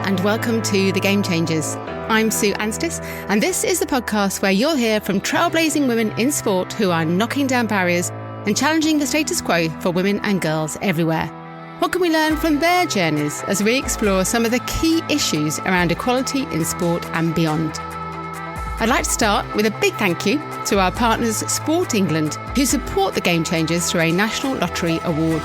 and welcome to The Game Changers. I'm Sue Anstiss, and this is the podcast where you'll hear from trailblazing women in sport who are knocking down barriers and challenging the status quo for women and girls everywhere. What can we learn from their journeys as we explore some of the key issues around equality in sport and beyond? I'd like to start with a big thank you to our partners Sport England, who support The Game Changers through a National Lottery Award.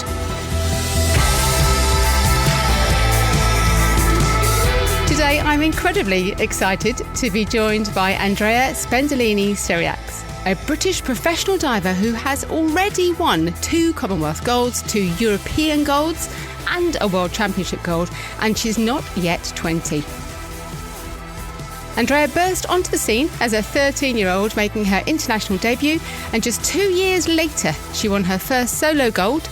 Today, I'm incredibly excited to be joined by Andrea Spendolini-Sirieix, a British professional diver who has already won 2 Commonwealth golds, 2 European golds, and a World Championship gold, and she's not yet 20. Andrea burst onto the scene as a 13-year-old, making her international debut, and just 2 years later, she won her first solo gold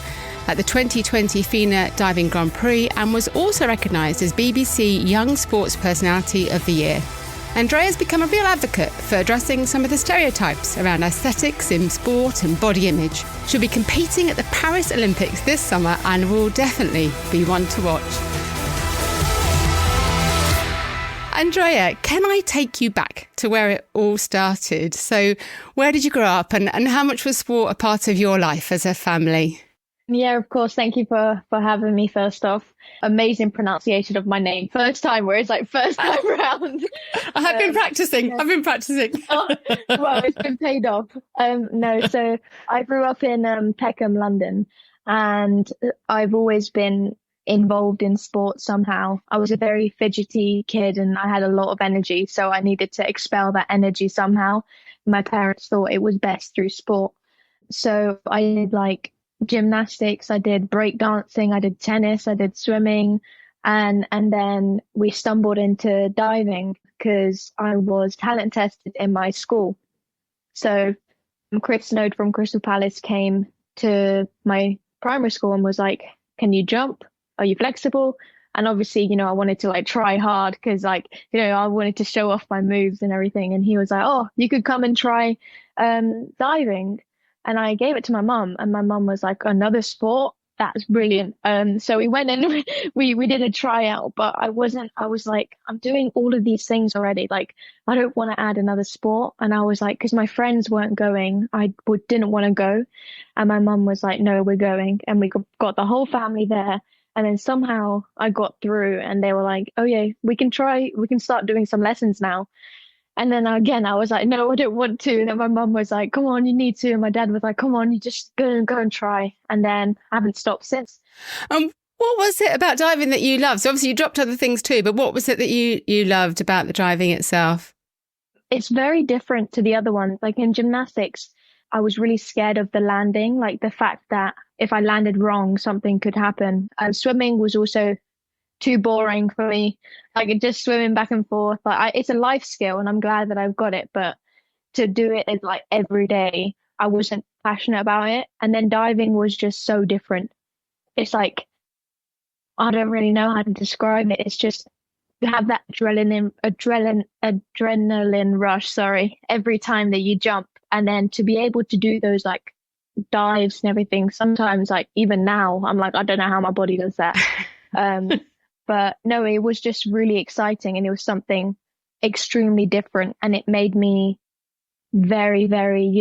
at the 2020 FINA Diving Grand Prix and was also recognised as BBC Young Sports Personality of the Year. Andrea's become a real advocate for addressing some of the stereotypes around aesthetics in sport and body image. She'll be competing at the Paris Olympics this summer and will definitely be one to watch. Andrea, can I take you back to where it all started? So where did you grow up and how much was sport a part of your life as a family? Yeah, of course. Thank you for having me first off. Amazing pronunciation of my name. First time, where it's like first time round. I've been practicing. Yeah. I've been practicing. Well, it's been paid off. So I grew up in Peckham, London, and I've always been involved in sport somehow. I was a very fidgety kid and I had a lot of energy, so I needed to expel that energy somehow. My parents thought it was best through sport. So I did like gymnastics, I did breakdancing, I did tennis, I did swimming, and then we stumbled into diving because I was talent tested in my school. So Chris Snowd from Crystal Palace came to my primary school and was like, "Can you jump? Are you flexible?" And obviously, I wanted to like try hard because I wanted to show off my moves and everything. And he was like, "Oh, you could come and try diving." And I gave it to my mum, and my mum was like, "Another sport? That's brilliant." So we went and we did a tryout, but I was like, I'm doing all of these things already. Like, I don't want to add another sport. And I was like, because my friends weren't going, I didn't want to go. And my mum was like, "No, we're going." And we got the whole family there. And then somehow I got through and they were like, "Oh yeah, we can start doing some lessons now." And then again, I was like, "No, I don't want to." And then my mum was like, "Come on, you need to." And my dad was like, "Come on, you just go and try." And then I haven't stopped since. What was it about diving that you loved? So obviously you dropped other things too, but what was it that you loved about the diving itself? It's very different to the other ones. Like in gymnastics, I was really scared of the landing, like the fact that if I landed wrong, something could happen. And swimming was also too boring for me, like just swimming back and forth. Like it's a life skill and I'm glad that I've got it, but to do it like every day, I wasn't passionate about it. And then diving was just so different. It's like, I don't really know how to describe it. It's just, you have that adrenaline rush, every time that you jump. And then to be able to do those like dives and everything, sometimes like even now, I'm like, I don't know how my body does that. But no, it was just really exciting and it was something extremely different and it made me very, very,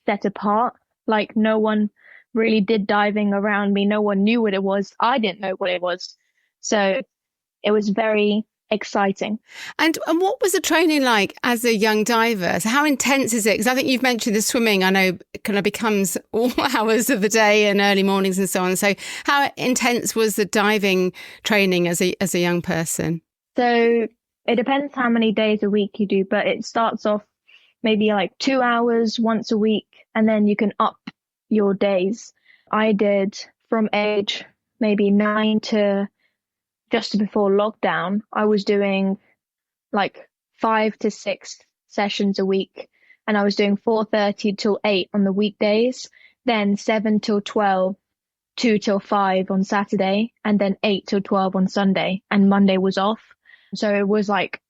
set apart. Like no one really did diving around me. No one knew what it was. I didn't know what it was. So it was very exciting. And what was the training like as a young diver? So how intense is it? Because I think you've mentioned the swimming, I know kind of becomes all hours of the day and early mornings and so on. So how intense was the diving training as a young person? So it depends how many days a week you do, but it starts off maybe like 2 hours once a week, and then you can up your days. I did from age maybe 9 to just before lockdown, I was doing like 5 to 6 sessions a week, and I was doing 4:30 till 8 on the weekdays, then 7 till 12, 2 till 5 on Saturday, and then 8 till 12 on Sunday, and Monday was off. So it was like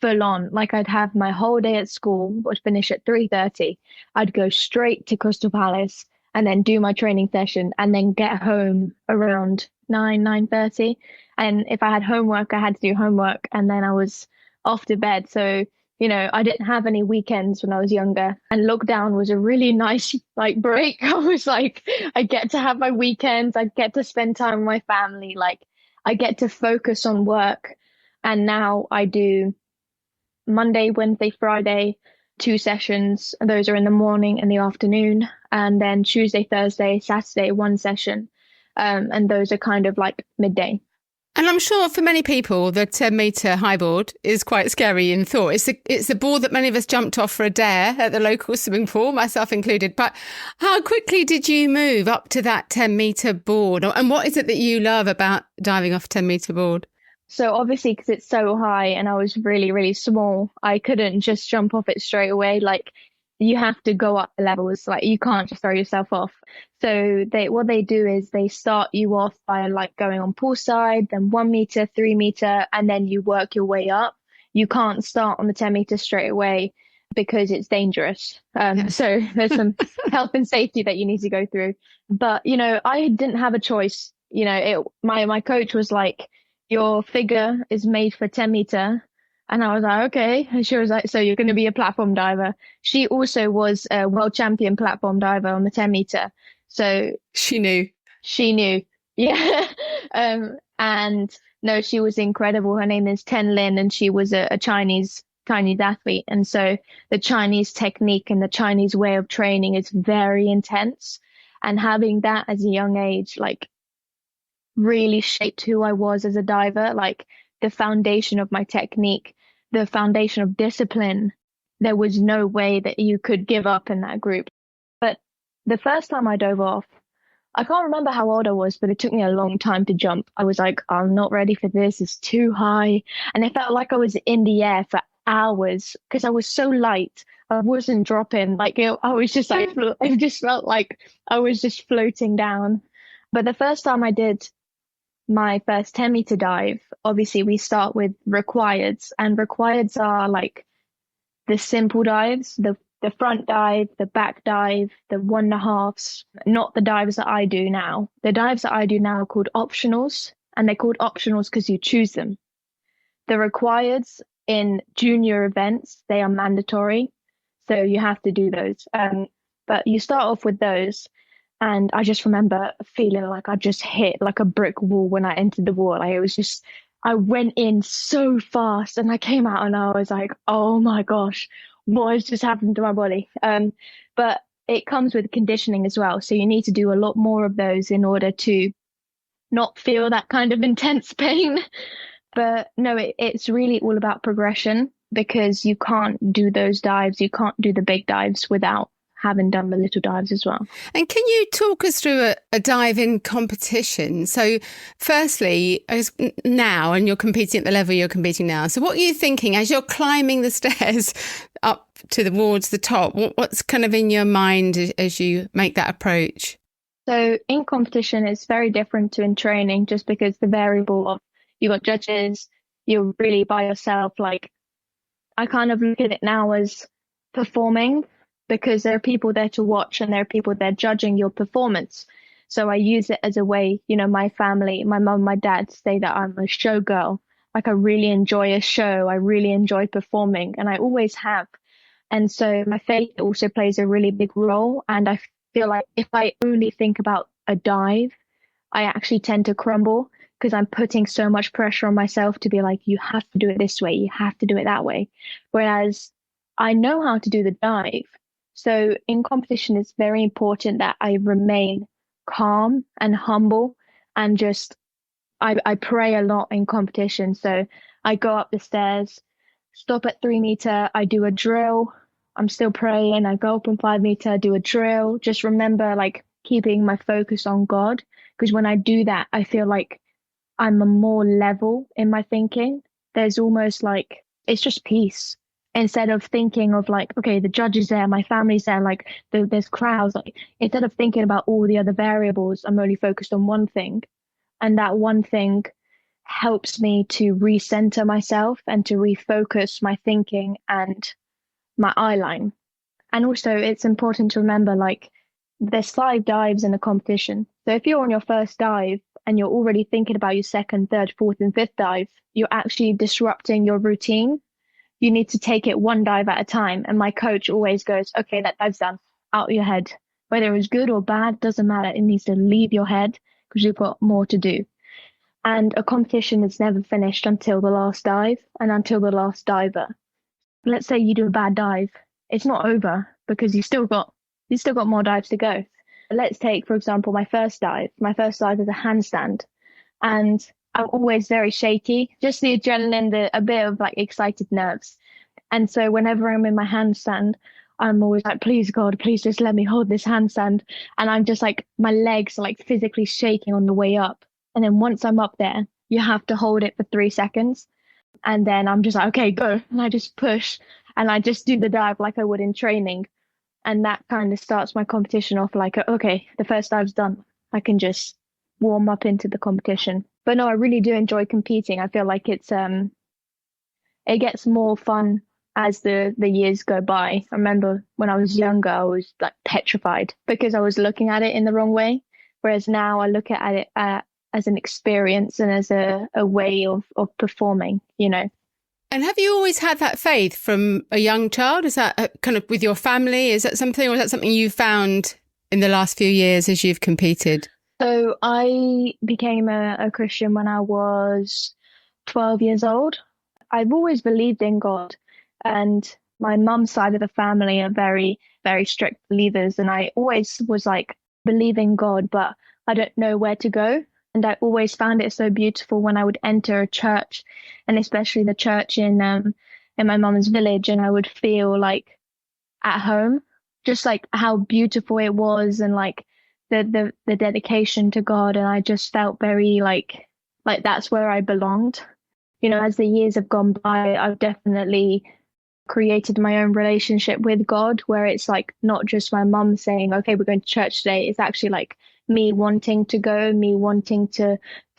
full on. Like I'd have my whole day at school, would finish at 3:30. I'd go straight to Crystal Palace. and then do my training session and then get home around 9:30. And if I had homework, I had to do homework, and then I was off to bed. So, I didn't have any weekends when I was younger, and lockdown was a really nice like break. I was like, I get to have my weekends. I get to spend time with my family. Like I get to focus on work. And now I do Monday, Wednesday, Friday, 2 sessions. Those are in the morning and the afternoon. And then Tuesday, Thursday, Saturday, 1 session. And those are kind of like midday. And I'm sure for many people, the 10-metre high board is quite scary in thought. It's the board that many of us jumped off for a dare at the local swimming pool, myself included. But how quickly did you move up to that 10-metre board? And what is it that you love about diving off a 10-metre board? So obviously, because it's so high and I was really, really small, I couldn't just jump off it straight away. Like you have to go up the levels. Like you can't just throw yourself off. So what they do is they start you off by like going on poolside, then 1 meter, 3 meter, and then you work your way up. You can't start on the 10 meters straight away because it's dangerous. So there's some health and safety that you need to go through. But, I didn't have a choice. My coach was like, your figure is made for 10 meter. And I was like, okay. And she was like, so you're going to be a platform diver. She also was a world champion platform diver on the 10 meter. So she knew. Yeah. And no, she was incredible. Her name is Ten Lin, and she was a Chinese athlete. And so the Chinese technique and the Chinese way of training is very intense. And having that as a young age, like, really shaped who I was as a diver, like the foundation of my technique, the foundation of discipline. There was no way that you could give up in that group. But the first time I dove off, I can't remember how old I was, but it took me a long time to jump. I was like, I'm not ready for this. It's too high. And it felt like I was in the air for hours because I was so light. I wasn't dropping. Like, I was just like, it just felt like I was just floating down. But the first time I did my first 10-meter dive, obviously we start with requireds, and requireds are like the simple dives, the front dive, the back dive, the 1.5s, not the dives that I do now. The dives that I do now are called optionals, and they're called optionals because you choose them. The requireds in junior events, they are mandatory, so you have to do those. But you start off with those. And I just remember feeling like I just hit like a brick wall when I entered the wall. I went in so fast and I came out and I was like, oh my gosh, what has just happened to my body? But it comes with conditioning as well. So you need to do a lot more of those in order to not feel that kind of intense pain. But no, it's really all about progression, because you can't do those dives. You can't do the big dives without having done the little dives as well. And can you talk us through a dive in competition? So firstly, as now, and you're competing at the level you're competing now, so what are you thinking as you're climbing the stairs up towards the top? What's kind of in your mind as you make that approach? So in competition, it's very different to in training, just because the variable of you got judges, you're really by yourself. Like, I kind of look at it now as performing, because there are people there to watch and there are people there judging your performance. So I use it as a way, my family, my mum, my dad say that I'm a showgirl. Like, I really enjoy a show. I really enjoy performing, and I always have. And so my faith also plays a really big role. And I feel like if I only think about a dive, I actually tend to crumble, because I'm putting so much pressure on myself to be like, you have to do it this way. You have to do it that way. Whereas I know how to do the dive. So in competition, it's very important that I remain calm and humble, and just, I pray a lot in competition. So I go up the stairs, stop at 3 meter, I do a drill. I'm still praying. I go up on 5 meter, do a drill. Just remember, like, keeping my focus on God, because when I do that, I feel like I'm more level in my thinking. There's almost like, it's just peace. Instead of thinking of like, okay, the judge is there, my family's there, like there's crowds. Like, instead of thinking about all the other variables, I'm only focused on one thing. And that one thing helps me to recenter myself and to refocus my thinking and my eye line. And also, it's important to remember, like, there's 5 dives in a competition. So if you're on your first dive and you're already thinking about your second, third, fourth, and fifth dive, you're actually disrupting your routine. You need to take it one dive at a time. And my coach always goes, okay, that dive's done, out your head. Whether it was good or bad, doesn't matter. It needs to leave your head because you've got more to do. And a competition is never finished until the last dive and until the last diver. Let's say you do a bad dive. It's not over because you still got more dives to go. Let's take, for example, my first dive. My first dive is a handstand. And I'm always very shaky, just the adrenaline, a bit of like excited nerves. And so whenever I'm in my handstand, I'm always like, please God, please just let me hold this handstand. And I'm just like, my legs are like physically shaking on the way up. And then once I'm up there, you have to hold it for 3 seconds. And then I'm just like, okay, go. And I just push and I just do the dive like I would in training. And that kind of starts my competition off like, okay, the first dive's done. I can just warm up into the competition. But no, I really do enjoy competing. I feel like it gets more fun as the years go by. I remember when I was younger, I was like petrified because I was looking at it in the wrong way. Whereas now I look at it as an experience and as a way of performing, you know. And have you always had that faith from a young child? Is that kind of with your family? Is that something, or is that something you found in the last few years as you've competed? So I became a Christian when I was 12 years old. I've always believed in God, and my mum's side of the family are very, very strict believers. And I always was like, believe in God, but I don't know where to go. And I always found it so beautiful when I would enter a church, and especially the church in my mum's village, and I would feel like at home, just like how beautiful it was, and like the dedication to God. And I just felt very like that's where I belonged. You know, as the years have gone by, I've definitely created my own relationship with God, where it's like not just my mum saying, okay, we're going to church today. It's actually like me wanting to go, me wanting to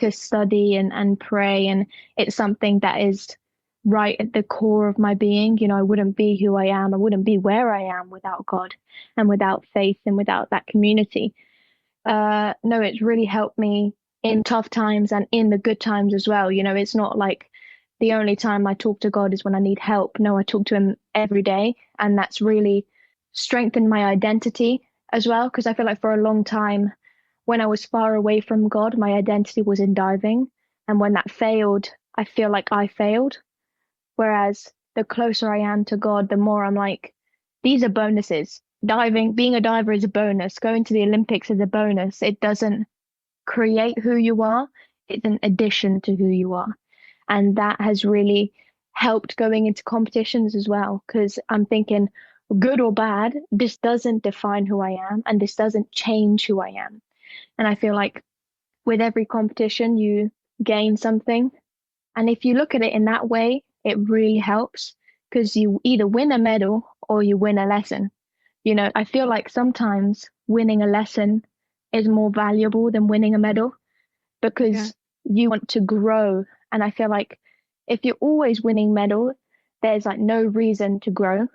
study and pray. And it's something that is right at the core of my being. You know, I wouldn't be who I am. I wouldn't be where I am without God and without faith and without that community. No, it's really helped me in tough times and in the good times as well. You know, it's not like the only time I talk to God is when I need help. No, I talk to him every day. And that's really strengthened my identity as well. Because I feel like for a long time, when I was far away from God, my identity was in diving. And when that failed, I feel like I failed. Whereas the closer I am to God, the more I'm like, these are bonuses. Diving, being a diver is a bonus. Going to the Olympics is a bonus. It doesn't create who you are. It's an addition to who you are. And that has really helped going into competitions as well, because I'm thinking, good or bad, this doesn't define who I am, and this doesn't change who I am. And I feel like with every competition, you gain something. And if you look at it in that way, it really helps, because you either win a medal or you win a lesson. You know, I feel like sometimes winning a lesson is more valuable than winning a medal, because you want to grow. And I feel like if you're always winning medal, there's like no reason to grow.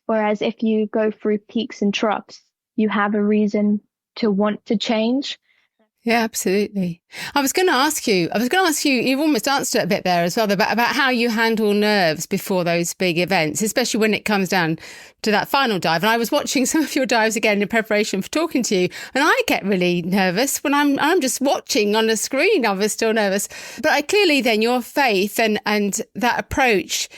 Whereas if you go through peaks and troughs, you have a reason to want to change. Yeah, absolutely. I was going to ask you, you've almost answered it a bit there as well, about how you handle nerves before those big events, especially when it comes down to that final dive. And I was watching some of your dives again in preparation for talking to you, and I get really nervous when I'm just watching on the screen. I was still nervous. But I clearly then your faith and that approach,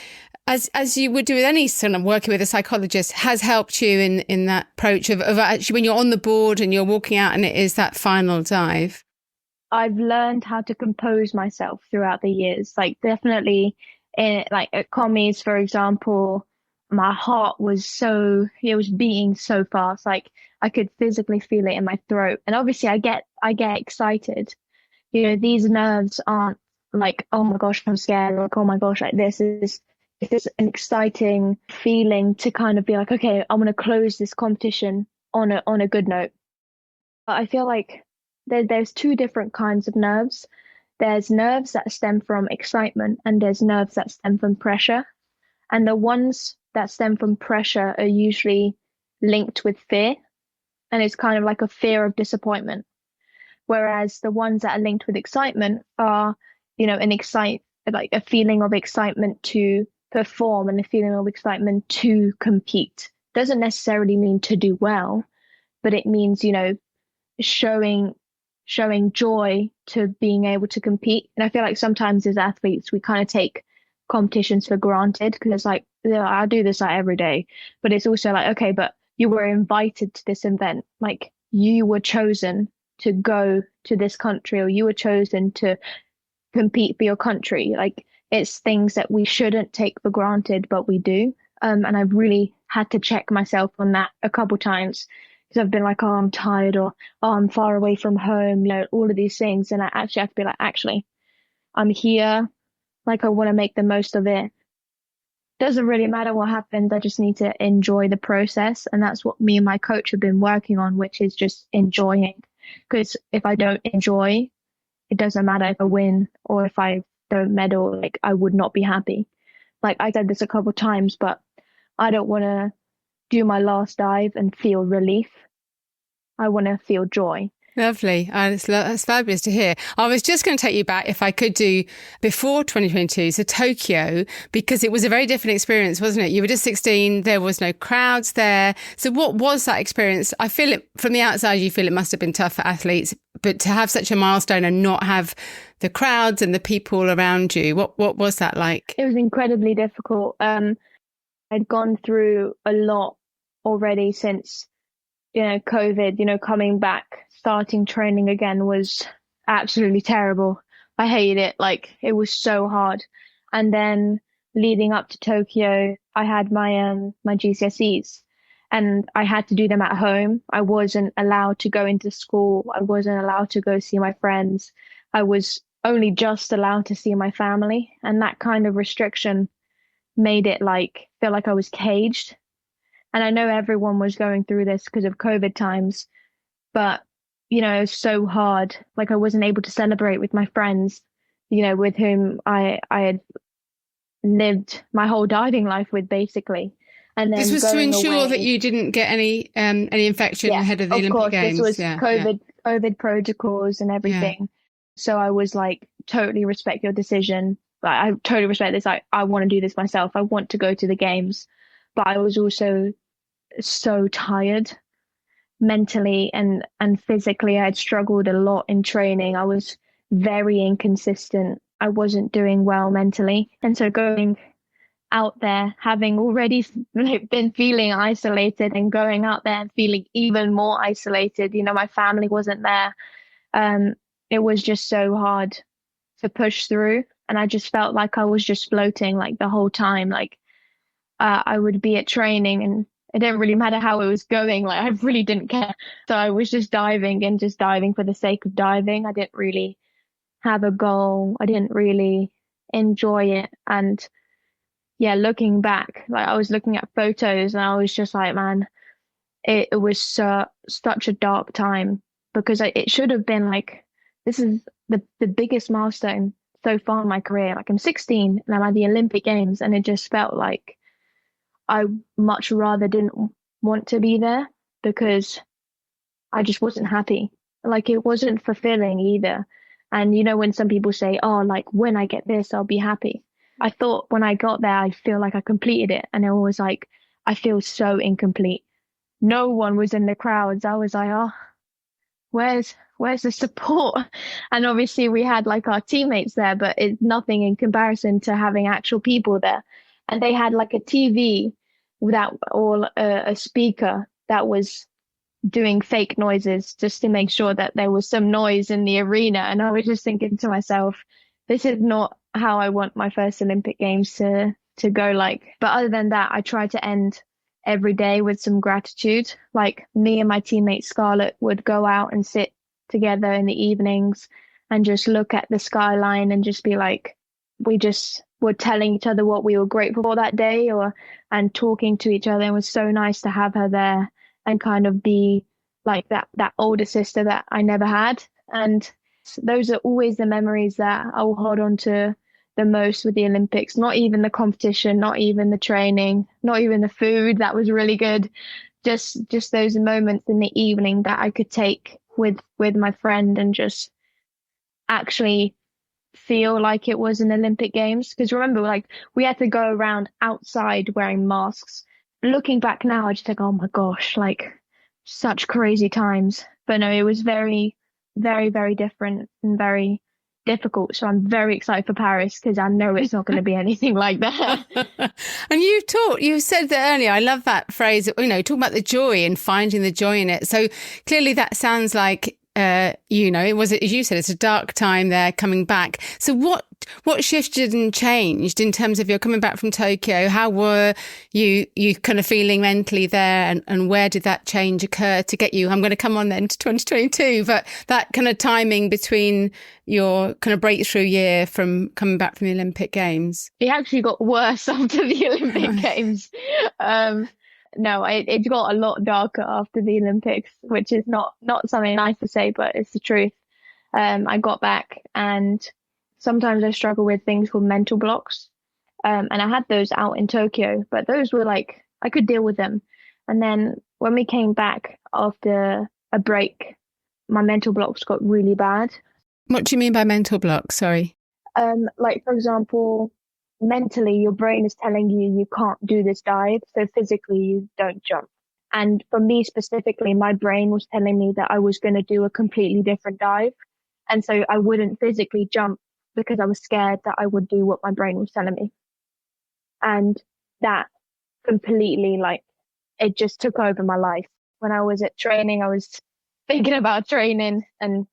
as you would do with any sort of working with a psychologist, has helped you in that approach of actually when you're on the board and you're walking out and it is that final dive. I've learned how to compose myself throughout the years. Like definitely like at commies, for example, my heart was it was beating so fast. Like I could physically feel it in my throat. And obviously I get excited. You know, these nerves aren't like, oh my gosh, I'm scared, or like, oh my gosh, like this is an exciting feeling to kind of be like, okay, I'm going to close this competition on a good note. But I feel like there's 2 different kinds of nerves. There's nerves that stem from excitement, and there's nerves that stem from pressure. And the ones that stem from pressure are usually linked with fear. and it's kind of like a fear of disappointment. Whereas the ones that are linked with excitement are, like a feeling of excitement to perform and a feeling of excitement to compete. Doesn't necessarily mean to do well, but it means, showing joy to being able to compete. And I feel like sometimes as athletes, we kind of take competitions for granted because it's like, yeah, I do this like every day. But it's also like, okay, but you were invited to this event. Like you were chosen to go to this country, or you were chosen to compete for your country. Like it's things that we shouldn't take for granted, but we do. And I've really had to check myself on that a couple times because I've been like, oh, I'm tired, or oh, I'm far away from home, all of these things. And I actually have to be like, actually, I'm here. Like I want to make the most of it. Doesn't really matter what happens. I just need to enjoy the process. And that's what me and my coach have been working on, which is just enjoying. Because if I don't enjoy, it doesn't matter if I win or if I don't medal, like I would not be happy. Like I said this a couple of times, but I don't want to do my last dive and feel relief. I want to feel joy. Lovely. That's fabulous to hear. I was just going to take you back, if I could, do before 2022, so Tokyo, because it was a very different experience, wasn't it? You were just 16. There was no crowds there. So what was that experience? I feel it from the outside, you feel it must have been tough for athletes, but to have such a milestone and not have the crowds and the people around you, what was that like? It was incredibly difficult. I'd gone through a lot already since, COVID, coming back, starting training again was absolutely terrible. I hated it. Like it was so hard. And then leading up to Tokyo, I had my GCSEs and I had to do them at home. I wasn't allowed to go into school. I wasn't allowed to go see my friends. I was only just allowed to see my family. And that kind of restriction made it feel like I was caged. And I know everyone was going through this because of COVID times, but it was so hard. Like I wasn't able to celebrate with my friends, with whom I had lived my whole diving life with, basically. And then this was to ensure that you didn't get any infection ahead of the Olympic Games. This was COVID protocols and everything. Yeah. So I was like, totally respect your decision. Like, I totally respect this. I want to do this myself. I want to go to the games, but I was also so tired mentally and physically. I had struggled a lot in training. I was very inconsistent. I wasn't doing well mentally. And so going out there, having already been feeling isolated, and going out there and feeling even more isolated, my family wasn't there. It was just so hard to push through. And I just felt like I was just floating like the whole time. Like I would be at training and it didn't really matter how it was going. Like I really didn't care. So I was just diving and just diving for the sake of diving. I didn't really have a goal. I didn't really enjoy it. And yeah, looking back, like I was looking at photos and I was just like, man, it was such a dark time, because it should have been like, this is the biggest milestone so far in my career. Like I'm 16 and I'm at the Olympic Games, and it just felt like I much rather didn't want to be there because I just wasn't happy. Like it wasn't fulfilling either. And when some people say, oh, like when I get this, I'll be happy. I thought when I got there, I feel like I completed it. And it was like, I feel so incomplete. No one was in the crowds. I was like, oh, where's the support? And obviously we had like our teammates there, but it's nothing in comparison to having actual people there. And they had like a TV or a speaker that was doing fake noises just to make sure that there was some noise in the arena. And I was just thinking to myself, this is not how I want my first Olympic Games to go like. But other than that, I try to end every day with some gratitude. Like me and my teammate Scarlett would go out and sit together in the evenings and just look at the skyline and just be like, we just were telling each other what we were grateful for that day, and talking to each other. It was so nice to have her there and kind of be like that older sister that I never had. And those are always the memories that I will hold on to the most with the Olympics. Not even the competition, not even the training, not even the food that was really good. just those moments in the evening that I could take with my friend and just actually feel like it was an Olympic Games. Because remember, like, we had to go around outside wearing masks. Looking back now, I just think, oh my gosh, like such crazy times. But no, it was very, very, very different and very difficult. So I'm very excited for Paris because I know it's not going to be anything like that. And you said that earlier, I love that phrase, talking about the joy and finding the joy in it. So clearly that sounds like, it was, as you said, it's a dark time there coming back. So what shifted and changed in terms of your coming back from Tokyo? How were you kind of feeling mentally there, and where did that change occur to get you? I'm going to come on then to 2022, but that kind of timing between your kind of breakthrough year from coming back from the Olympic Games. It actually got worse after the Olympic Games. No, it got a lot darker after the Olympics, which is not something nice to say, but it's the truth. I got back, and sometimes I struggle with things called mental blocks. And I had those out in Tokyo, but those were like, I could deal with them. And then when we came back after a break, my mental blocks got really bad. What do you mean by mental blocks? Sorry. Like, for example, mentally, your brain is telling you can't do this dive, so physically you don't jump. And for me specifically, my brain was telling me that I was going to do a completely different dive. And so I wouldn't physically jump because I was scared that I would do what my brain was telling me. And that completely, like, it just took over my life. When I was at training, I was thinking about training, and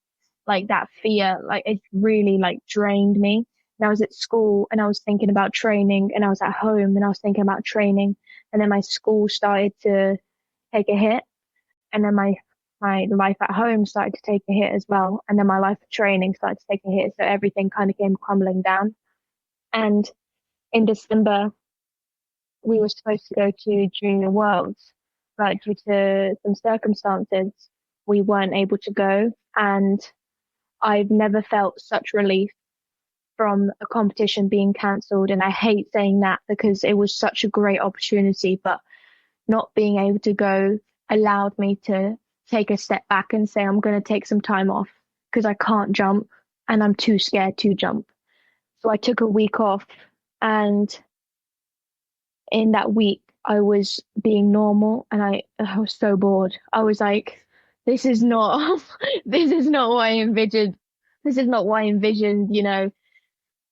like that fear, like it really like drained me. And I was at school and I was thinking about training, and I was at home and I was thinking about training. And then my school started to take a hit. And then my life at home started to take a hit as well. And then my life at training started to take a hit. So everything kind of came crumbling down. And in December, we were supposed to go to Junior Worlds, but due to some circumstances, we weren't able to go. And I've never felt such relief from a competition being cancelled. And I hate saying that because it was such a great opportunity, but not being able to go allowed me to take a step back and say, I'm going to take some time off because I can't jump and I'm too scared to jump. So I took a week off, and in that week I was being normal, and I was so bored. I was like, this is not what I envisioned. This is not what I envisioned,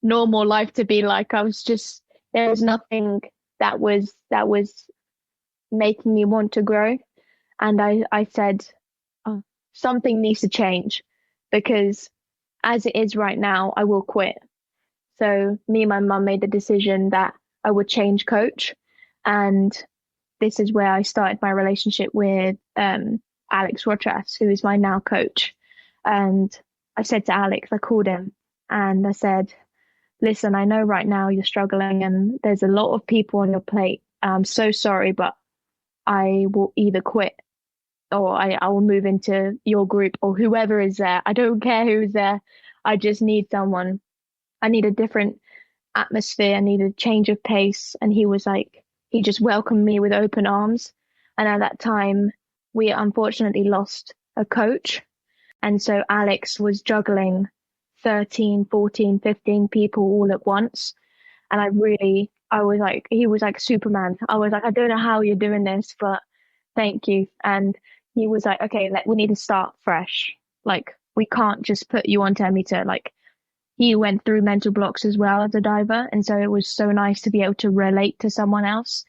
normal life to be like. There was nothing that was making me want to grow. And I said, oh, something needs to change, because as it is right now, I will quit. So me and my mum made the decision that I would change coach. And this is where I started my relationship with Alex Rotras, who is my now coach. And I said to Alex, I called him and I said, listen, I know right now you're struggling and there's a lot of people on your plate. I'm so sorry, but I will either quit or I will move into your group or whoever is there. I don't care who's there. I just need someone. I need a different atmosphere. I need a change of pace. And he was like, he just welcomed me with open arms. And at that time, we unfortunately lost a coach. And so Alex was juggling 13, 14, 15 people all at once. And I was like, he was like Superman. I was like, I don't know how you're doing this, but thank you. And he was like, okay, we need to start fresh. Like, we can't just put you onto metre. Like, he went through mental blocks as well as a diver. And so it was so nice to be able to relate to someone else,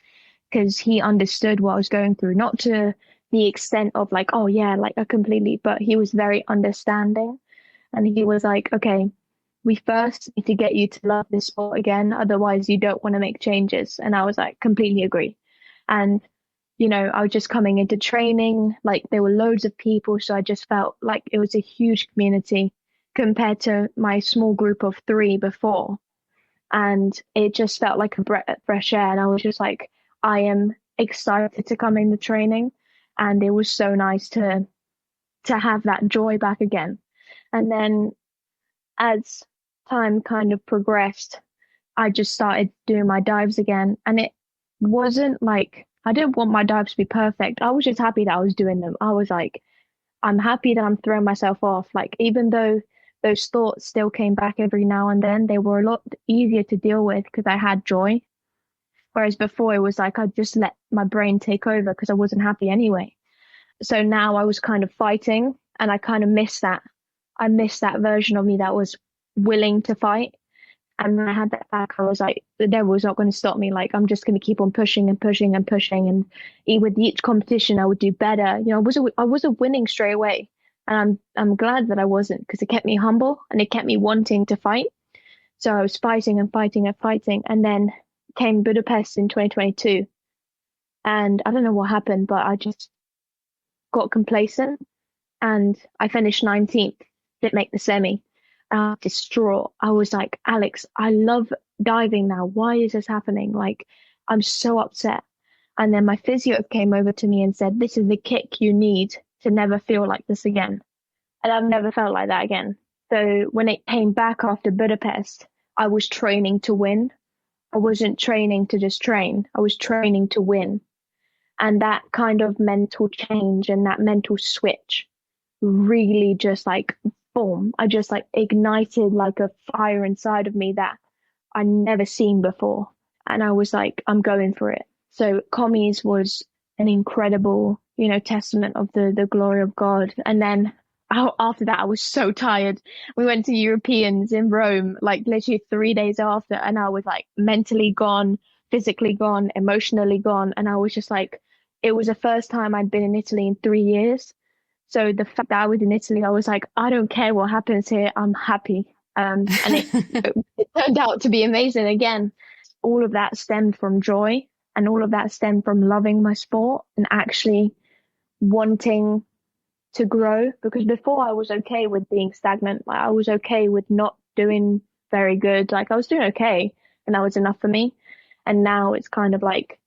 because he understood what I was going through, not to the extent of like, oh yeah, like I completely, but he was very understanding. And he was like, okay, we first need to get you to love this sport again. Otherwise you don't want to make changes. And I was like, completely agree. And, I was just coming into training, like there were loads of people. So I just felt like it was a huge community compared to my small group of 3 before. And it just felt like a breath of fresh air. And I was just like, I am excited to come into training. And it was so nice to have that joy back again. And then as time kind of progressed, I just started doing my dives again. And it wasn't like I didn't want my dives to be perfect. I was just happy that I was doing them. I was like, I'm happy that I'm throwing myself off. Like, even though those thoughts still came back every now and then, they were a lot easier to deal with because I had joy. Whereas before it was like I just let my brain take over because I wasn't happy anyway. So now I was kind of fighting, and I kind of miss that. I miss that version of me that was willing to fight. And when I had that back, I was like, the devil's not going to stop me. Like, I'm just going to keep on pushing and pushing and pushing. And with each competition, I would do better. You know, I wasn't winning straight away. And I'm glad that I wasn't, because it kept me humble and it kept me wanting to fight. So I was fighting and fighting and fighting. And then came Budapest in 2022. And I don't know what happened, but I just got complacent and I finished 19th, didn't make the semi. Distraught. I was like, Alex, I love diving now. Why is this happening? Like, I'm so upset. And then my physio came over to me and said, this is the kick you need to never feel like this again. And I've never felt like that again. So when it came back after Budapest, I was training to win. I wasn't training to just train. I was training to win. And that kind of mental change and that mental switch really just like, boom, I just like ignited like a fire inside of me that I'd never seen before. And I was like, I'm going for it. So commies was an incredible, you know, testament of the glory of God. And then after that, I was so tired. We went to Europeans in Rome, like literally 3 days after. And I was like mentally gone, physically gone, emotionally gone. And I was just like, it was the first time I'd been in Italy in 3 years. So the fact that I was in Italy, I was like, I don't care what happens here. I'm happy. And it turned out to be amazing again. All of that stemmed from joy, and all of that stemmed from loving my sport and actually wanting to grow. Because before I was okay with being stagnant. Like, I was okay with not doing very good. Like, I was doing okay and that was enough for me. And now it's kind of like,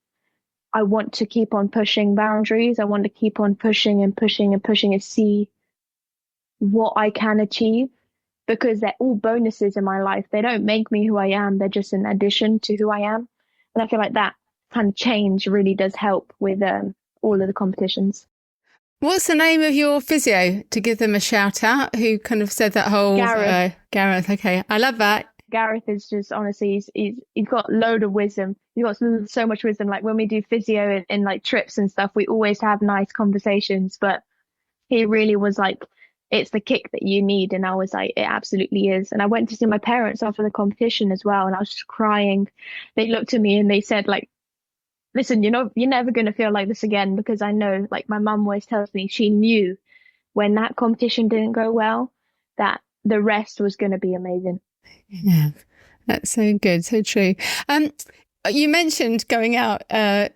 I want to keep on pushing boundaries. I want to keep on pushing and pushing and pushing and see what I can achieve, because they're all bonuses in my life. They don't make me who I am. They're just an addition to who I am. And I feel like that kind of change really does help with all of the competitions. What's the name of your physio, to give them a shout out, who kind of said that whole... Gareth. Okay. I love that. Gareth is just, honestly, he's got a load of wisdom. He's got so much wisdom. Like, when we do physio and like trips and stuff, we always have nice conversations, but he really was like, it's the kick that you need. And I was like, it absolutely is. And I went to see my parents after the competition as well, and I was just crying. They looked at me and they said, like, listen, you're never going to feel like this again, because I know, like, my mum always tells me, she knew when that competition didn't go well, that the rest was going to be amazing. Yeah, that's so good, so true. You mentioned going out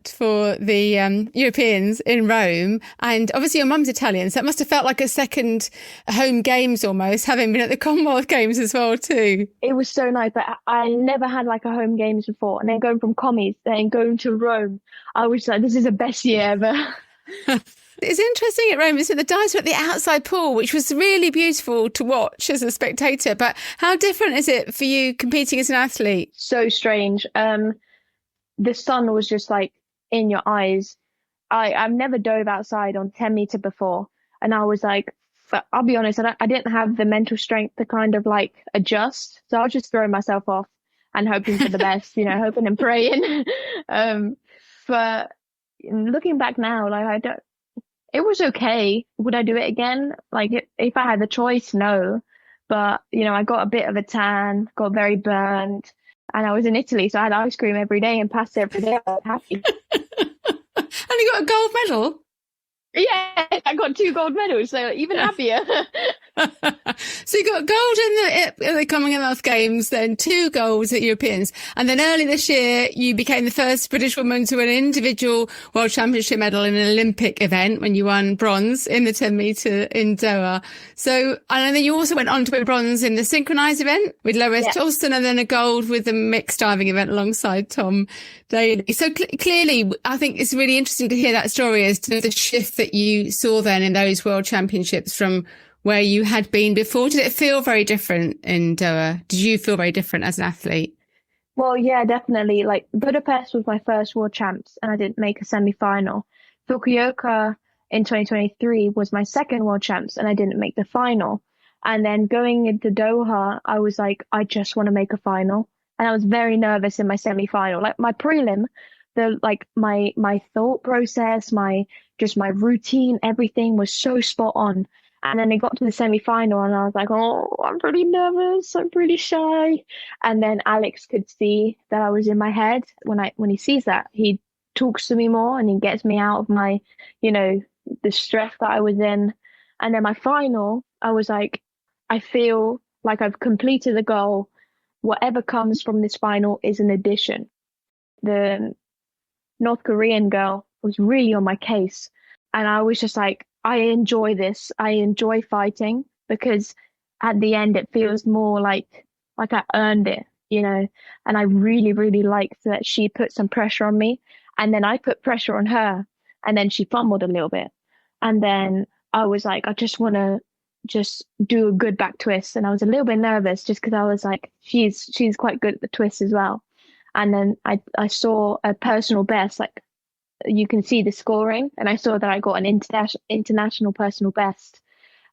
for the Europeans in Rome, and obviously your mum's Italian, so it must have felt like a second home games almost, having been at the Commonwealth Games as well too. It was so nice, but I never had like a home games before, and then going from commies, then going to Rome, I was like, this is the best year ever. It's interesting at Rome, so the dives were at the outside pool, which was really beautiful to watch as a spectator. But how different is it for you competing as an athlete? So strange. The sun was just like in your eyes. I've never dove outside on 10 meter before. And I was like, I'll be honest, I didn't have the mental strength to kind of like adjust. So I was just throwing myself off and hoping for the best, hoping and praying. But looking back now, like, it was okay. Would I do it again? Like, if I had the choice, no. But, I got a bit of a tan, got very burned. And I was in Italy, so I had ice cream every day and pasta every day. I was happy. And you got a gold medal? Yeah, I got 2 gold medals, so even happier. So you got gold in the Commonwealth Games, then 2 golds at Europeans. And then early this year, you became the first British woman to win an individual World Championship medal in an Olympic event when you won bronze in the 10 metre in Doha. So, and then you also went on to win bronze in the synchronised event with Lois Torsten, and then a gold with the mixed diving event alongside Tom Daly. So clearly, I think it's really interesting to hear that story as to the shift that you saw then in those World Championships from where you had been before. Did it feel very different in Doha? Did you feel very different as an athlete? Well, yeah, definitely. Like Budapest was my first World Champs and I didn't make a semi-final. Fukuoka in 2023 was my second World Champs and I didn't make the final. And then going into Doha, I was like, I just want to make a final. And I was very nervous in my semi-final. Like my prelim, my thought process, my routine, everything was so spot on. And then it got to the semi-final and I was like, oh, I'm pretty nervous. I'm pretty shy. And then Alex could see that I was in my head. When he sees that, he talks to me more and he gets me out of my, you know, the stress that I was in. And then my final, I was like, I feel like I've completed the goal. Whatever comes from this final is an addition. The North Korean girl was really on my case. And I was just like, I enjoy this. I enjoy fighting because at the end it feels more like I earned it, you know. And I really, really liked that she put some pressure on me. And then I put pressure on her. And then she fumbled a little bit. And then I was like, I just want to just do a good back twist. And I was a little bit nervous just because I was like, she's quite good at the twist as well. And then I saw a personal best, like you can see the scoring, and I saw that I got an international personal best,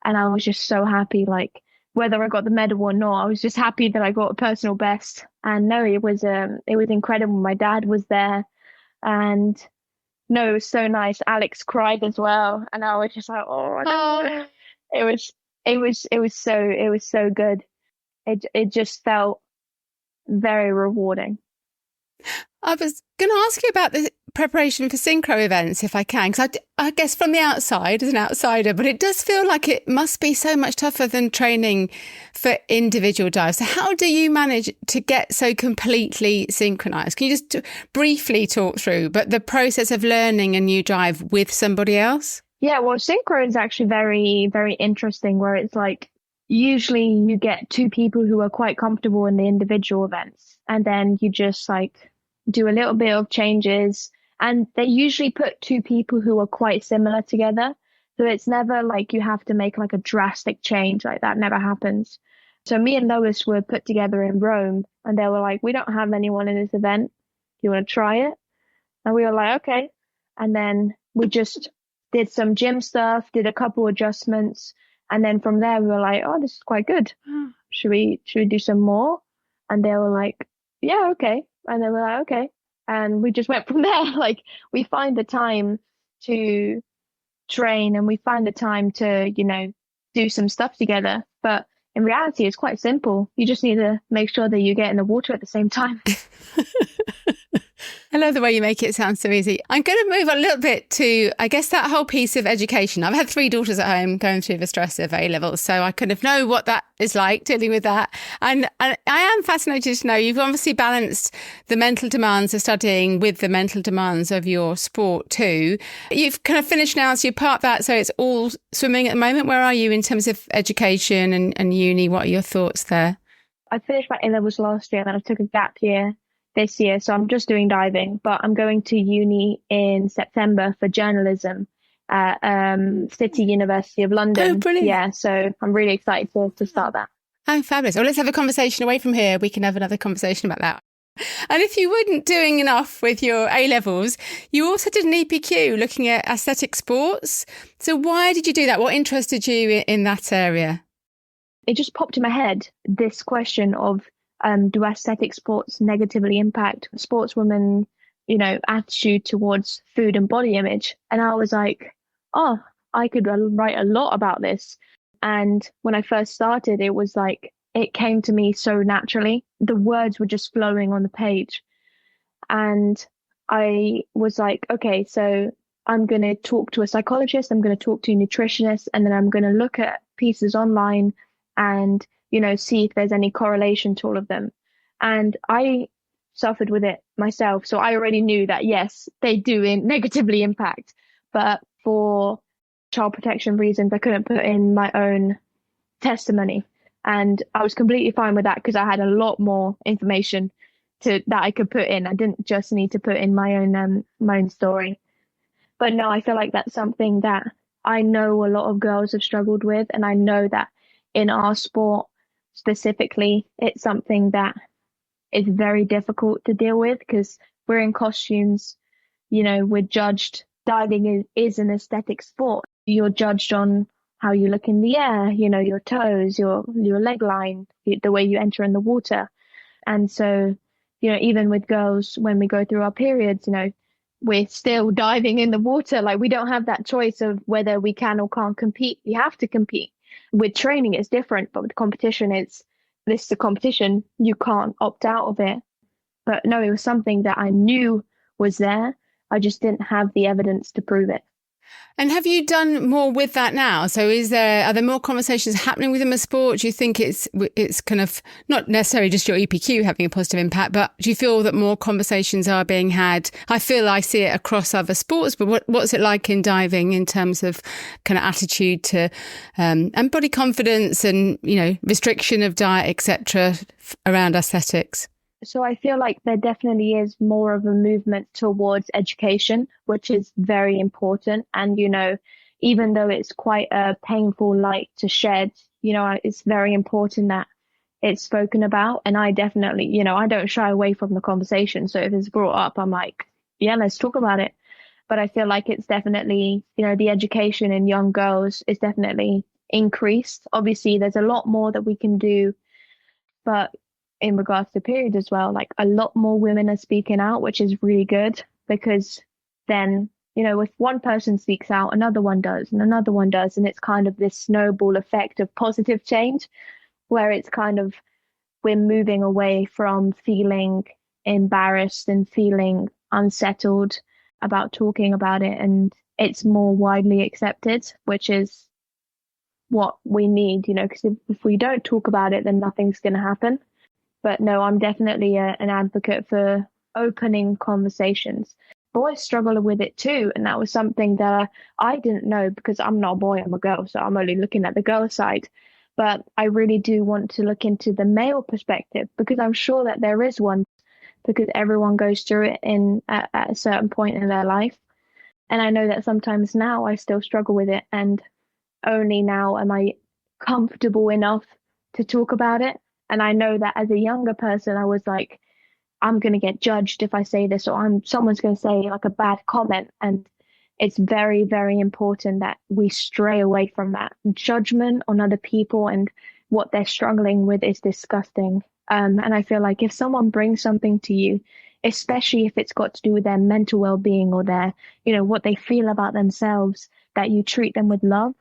and I was just so happy. Like whether I got the medal or not, I was just happy that I got a personal best. And no, it was incredible. My dad was there, and no, it was so nice. Alex cried as well, and I was just like, oh, I don't know. It was so good. It just felt very rewarding. I was going to ask you about the preparation for synchro events, if I can, because I guess from the outside, as an outsider, but it does feel like it must be so much tougher than training for individual dives. So how do you manage to get so completely synchronized? Can you just briefly talk through, but the process of learning a new dive with somebody else? Yeah, well, synchro is actually very, very interesting, where it's like usually you get two people who are quite comfortable in the individual events, and then you just like do a little bit of changes, and they usually put two people who are quite similar together. So it's never like you have to make like a drastic change, like that never happens. So me and Lois were put together in Rome, and they were like, we don't have anyone in this event. Do you want to try it? And we were like, okay. And then we just did some gym stuff, did a couple adjustments. And then from there, we were like, oh, this is quite good. Should we do some more? And they were like, yeah, okay. And then we're like, okay. And we just went from there. Like we find the time to train and we find the time to, you know, do some stuff together. But in reality, it's quite simple. You just need to make sure that you get in the water at the same time. I love the way you make it sound so easy. I'm going to move a little bit to, I guess, that whole piece of education. I've had 3 daughters at home going through the stress of A-levels, so I kind of know what that is like, dealing with that. And I am fascinated to know you've obviously balanced the mental demands of studying with the mental demands of your sport too. You've kind of finished now, so you part that, so it's all swimming at the moment. Where are you in terms of education and uni? What are your thoughts there? I finished my A-levels last year, and then I took a gap year this year, so I'm just doing diving, but I'm going to uni in September for journalism at City University of London. Oh, brilliant. Yeah, so I'm really excited to start that. Oh, fabulous. Well, let's have a conversation away from here. We can have another conversation about that. And if you weren't doing enough with your A-levels, you also did an EPQ looking at aesthetic sports. So why did you do that? What interested you in that area? It just popped in my head, this question of do aesthetic sports negatively impact sportswomen, you know, attitude towards food and body image? And I was like, oh, I could write a lot about this. And when I first started, it was like, it came to me so naturally. The words were just flowing on the page. And I was like, okay, so I'm going to talk to a psychologist, I'm going to talk to a nutritionist, and then I'm going to look at pieces online and, you know, see if there's any correlation to all of them. And I suffered with it myself. So I already knew that, yes, they do negatively impact. But for child protection reasons, I couldn't put in my own testimony. And I was completely fine with that because I had a lot more information that I could put in. I didn't just need to put in my own story. But no, I feel like that's something that I know a lot of girls have struggled with. And I know that in our sport, specifically, it's something that is very difficult to deal with because we're in costumes, we're judged. Diving is an aesthetic sport. You're judged on how you look in the air, your toes, your leg line, the way you enter in the water. And so, even with girls, when we go through our periods, we're still diving in the water. Like, we don't have that choice of whether we can or can't compete. You have to compete. With training, it's different, but with competition, this is a competition. You can't opt out of it. But no, it was something that I knew was there. I just didn't have the evidence to prove it. And have you done more with that now? So are there more conversations happening within the sport? Do you think it's kind of not necessarily just your EPQ having a positive impact, but do you feel that more conversations are being had? I feel I see it across other sports, but what's it like in diving in terms of kind of attitude to and body confidence and, restriction of diet, etc., around aesthetics? So I feel like there definitely is more of a movement towards education, which is very important. And, even though it's quite a painful light to shed, it's very important that it's spoken about. And I definitely, I don't shy away from the conversation. So if it's brought up, I'm like, yeah, let's talk about it. But I feel like it's definitely, the education in young girls is definitely increased. Obviously, there's a lot more that we can do, but in regards to period as well, like a lot more women are speaking out, which is really good because then, if one person speaks out, another one does and another one does. And it's kind of this snowball effect of positive change where it's kind of, we're moving away from feeling embarrassed and feeling unsettled about talking about it. And it's more widely accepted, which is what we need, because if we don't talk about it, then nothing's going to happen. But no, I'm definitely an advocate for opening conversations. Boys struggle with it too. And that was something that I didn't know because I'm not a boy, I'm a girl. So I'm only looking at the girl side. But I really do want to look into the male perspective because I'm sure that there is one because everyone goes through it at a certain point in their life. And I know that sometimes now I still struggle with it. And only now am I comfortable enough to talk about it. And I know that as a younger person, I was like, I'm going to get judged if I say this, or someone's going to say like a bad comment. And it's very, very important that we stray away from that. Judgment on other people and what they're struggling with is disgusting. And I feel like if someone brings something to you, especially if it's got to do with their mental well-being or their, what they feel about themselves, that you treat them with love,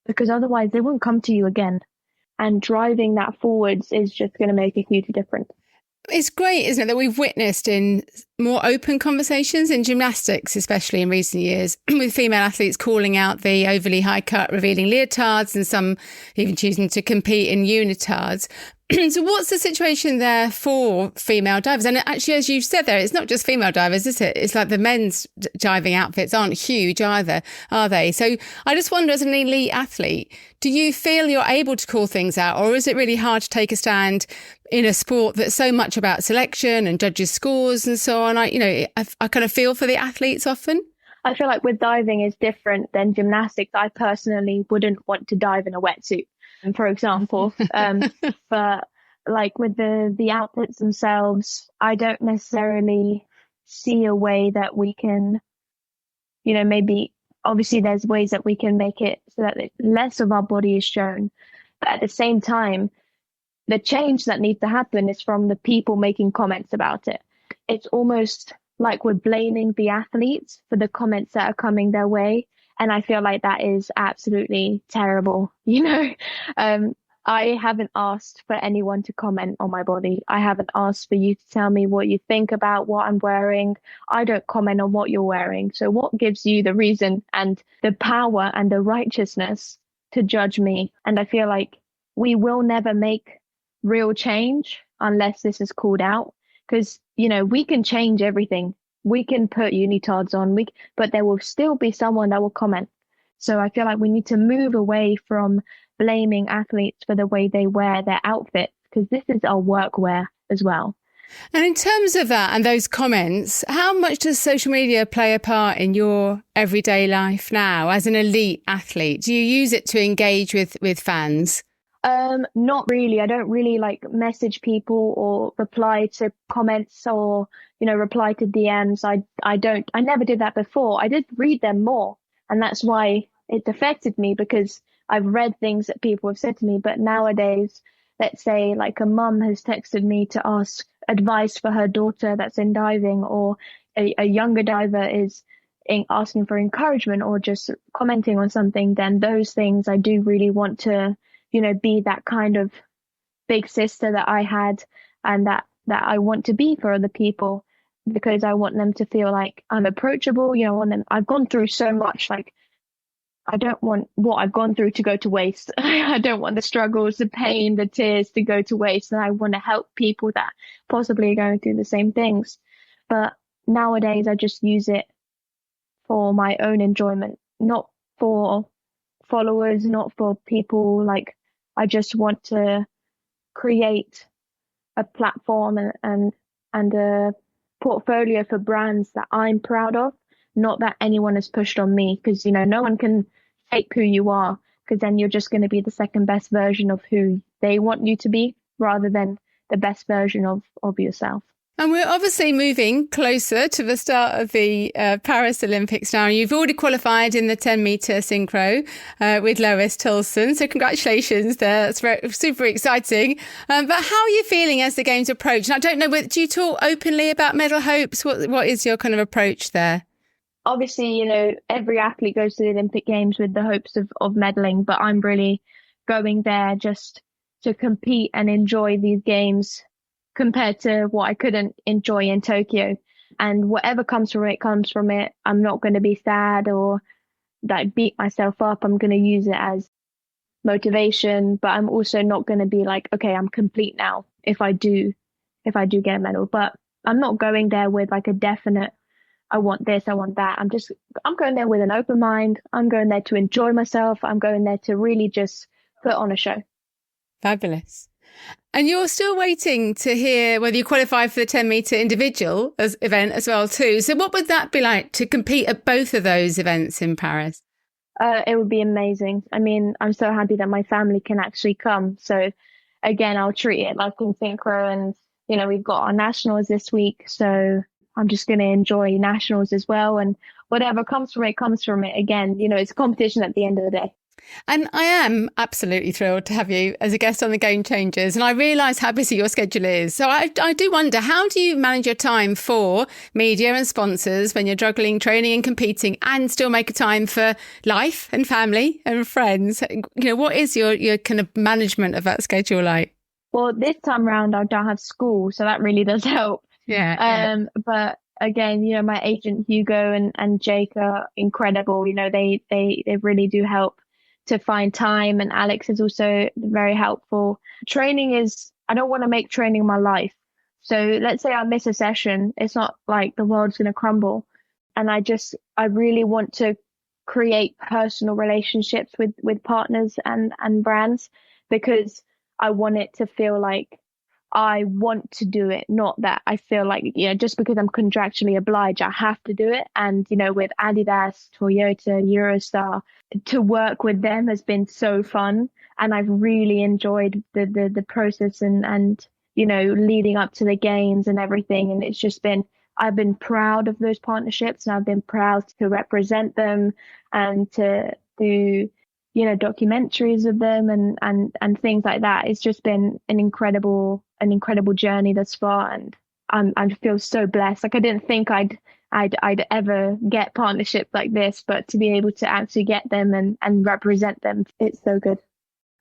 because otherwise they won't come to you again. And driving that forwards is just going to make a huge difference. It's great, isn't it, that we've witnessed in more open conversations in gymnastics, especially in recent years, with female athletes calling out the overly high-cut revealing leotards and some even choosing to compete in unitards. So what's the situation there for female divers? And actually, as you've said there, it's not just female divers, is it? It's like the men's diving outfits aren't huge either, are they? So I just wonder, as an elite athlete, do you feel you're able to call things out, or is it really hard to take a stand in a sport that's so much about selection and judges' scores and so on? I kind of feel for the athletes often. I feel like with diving is different than gymnastics. I personally wouldn't want to dive in a wetsuit, for example. But like with the outfits themselves, I don't necessarily see a way that we can, maybe obviously there's ways that we can make it so that less of our body is shown. But at the same time, the change that needs to happen is from the people making comments about it. It's almost like we're blaming the athletes for the comments that are coming their way. And I feel like that is absolutely terrible. I haven't asked for anyone to comment on my body. I haven't asked for you to tell me what you think about what I'm wearing. I don't comment on what you're wearing. So what gives you the reason and the power and the righteousness to judge me? And I feel like we will never make real change unless this is called out. Because, we can change everything. We can put unitards on, but there will still be someone that will comment. So I feel like we need to move away from blaming athletes for the way they wear their outfits, because this is our workwear as well. And in terms of that and those comments, how much does social media play a part in your everyday life now as an elite athlete? Do you use it to engage with fans? Not really. I don't really like message people or reply to comments or, reply to DMs. I never did that before. I did read them more, and that's why it affected me, because I've read things that people have said to me. But nowadays, let's say like a mum has texted me to ask advice for her daughter that's in diving, or a younger diver is asking for encouragement or just commenting on something, then those things I do really want to, be that kind of big sister that I had, and that I want to be for other people, because I want them to feel like I'm approachable. I want them, I've gone through so much, like I don't want what I've gone through to go to waste. I don't want the struggles, the pain, the tears to go to waste. And I want to help people that possibly are going through the same things. But nowadays I just use it for my own enjoyment, not for followers, not for people. Like, I just want to create a platform and a portfolio for brands that I'm proud of, not that anyone has pushed on me, because, no one can fake who you are, because then you're just going to be the second best version of who they want you to be, rather than the best version of yourself. And we're obviously moving closer to the start of the Paris Olympics now. You've already qualified in the 10-metre synchro with Lois Tilson. So congratulations there. That's super exciting. But how are you feeling as the games approach? And I don't know, do you talk openly about medal hopes? What is your kind of approach there? Obviously, every athlete goes to the Olympic Games with the hopes of medaling, but I'm really going there just to compete and enjoy these games, compared to what I couldn't enjoy in Tokyo. And whatever comes from it, comes from it. I'm not going to be sad or like beat myself up. I'm going to use it as motivation, but I'm also not going to be like, okay, I'm complete now if I do get a medal. But I'm not going there with like a definite, I want this, I want that. I'm going there with an open mind. I'm going there to enjoy myself. I'm going there to really just put on a show. Fabulous. And you're still waiting to hear whether you qualify for the 10-metre individual event as well too. So what would that be like to compete at both of those events in Paris? It would be amazing. I mean, I'm so happy that my family can actually come. So again, I'll treat it like in synchro, and, we've got our nationals this week. So I'm just going to enjoy nationals as well. And whatever comes from it, comes from it. Again, it's a competition at the end of the day. And I am absolutely thrilled to have you as a guest on the Game Changers. And I realise how busy your schedule is. So I do wonder, how do you manage your time for media and sponsors when you're juggling training and competing, and still make a time for life and family and friends? What is your kind of management of that schedule like? Well, this time around, I don't have school, so that really does help. Yeah. But again, my agent Hugo and Jake are incredible. They really do help to find time, and Alex is also very helpful. Training I don't want to make training my life. So let's say I miss a session, it's not like the world's going to crumble. And I really want to create personal relationships with partners and brands, because I want it to feel like I want to do it, not that I feel like, just because I'm contractually obliged, I have to do it. And, with Adidas, Toyota, Eurostar, to work with them has been so fun. And I've really enjoyed the process and, leading up to the games and everything. And it's just I've been proud of those partnerships, and I've been proud to represent them and to do, documentaries of them and things like that. It's just been an incredible journey thus far, and I feel so blessed. Like, I didn't think I'd ever get partnerships like this, but to be able to actually get them and represent them, it's so good.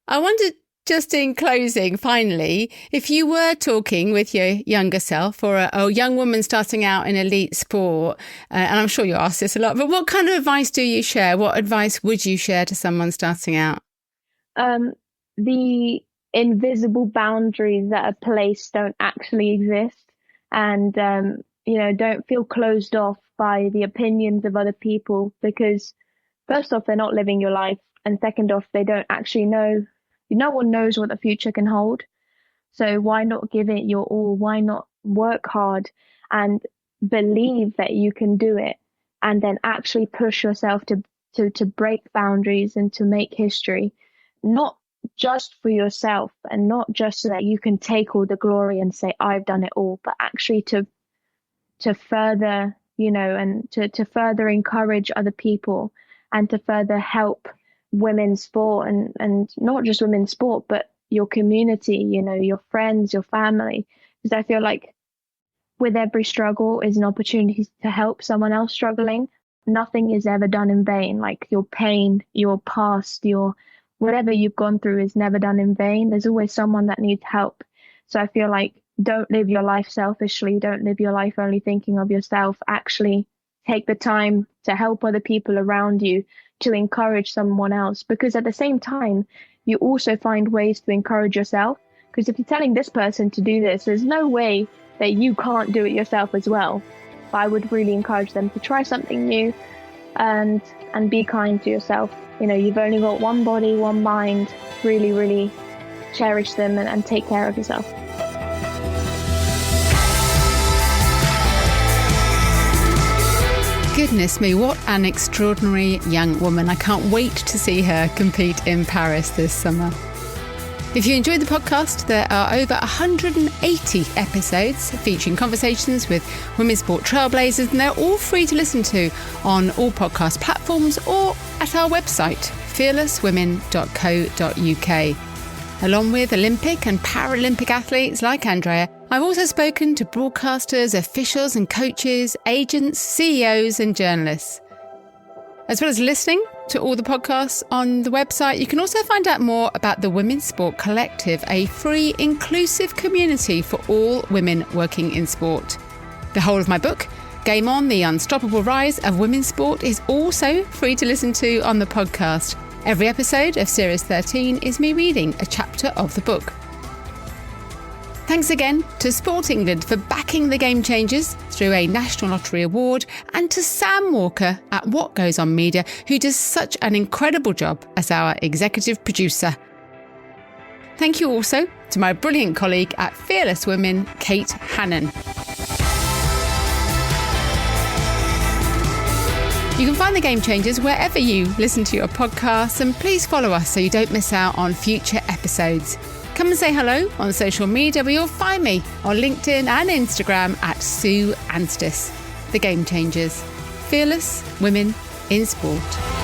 I wondered, just in closing, finally, if you were talking with your younger self, or a young woman starting out in elite sport, and I'm sure you're asked this a lot, but what kind of advice do you share? What advice would you share to someone starting out? The invisible boundaries that are placed don't actually exist, and don't feel closed off by the opinions of other people, because first off, they're not living your life, and second off, they don't actually know. No one knows what the future can hold. So why not give it your all? Why not work hard and believe that you can do it, and then actually push yourself to break boundaries and to make history? Not just for yourself, and not just so that you can take all the glory and say, I've done it all, but actually to further, and to further encourage other people and to further help women's sport, and not just women's sport, but your community, your friends, your family. Because I feel like with every struggle is an opportunity to help someone else struggling. Nothing is ever done in vain. Like your pain, your past, your whatever you've gone through is never done in vain. There's always someone that needs help. So I feel like don't live your life selfishly. Don't live your life only thinking of yourself. Actually take the time to help other people around you, to encourage someone else. Because at the same time, you also find ways to encourage yourself. Because if you're telling this person to do this, there's no way that you can't do it yourself as well. But I would really encourage them to try something new and be kind to yourself. You've only got one body, one mind. Really, really cherish them and take care of yourself. Goodness me, what an extraordinary young woman. I can't wait to see her compete in Paris this summer. If you enjoyed the podcast, there are over 180 episodes featuring conversations with women's sport trailblazers, and they're all free to listen to on all podcast platforms or at our website, fearlesswomen.co.uk. Along with Olympic and Paralympic athletes like Andrea, I've also spoken to broadcasters, officials and coaches, agents, CEOs and journalists. As well as listening to all the podcasts on the website, you can also find out more about the Women's Sport Collective, a free, inclusive community for all women working in sport. The whole of my book, Game On, The Unstoppable Rise of Women's Sport, is also free to listen to on the podcast. Every episode of Series 13 is me reading a chapter of the book. Thanks again to Sport England for backing the Game Changers through a National Lottery Award, and to Sam Walker at What Goes On Media, who does such an incredible job as our executive producer. Thank you also to my brilliant colleague at Fearless Women, Kate Hannon. You can find the Game Changers wherever you listen to your podcasts, and please follow us so you don't miss out on future episodes. Come and say hello on social media, where you'll find me on LinkedIn and Instagram at Sue Anstiss. The Game Changers. Fearless Women in Sport.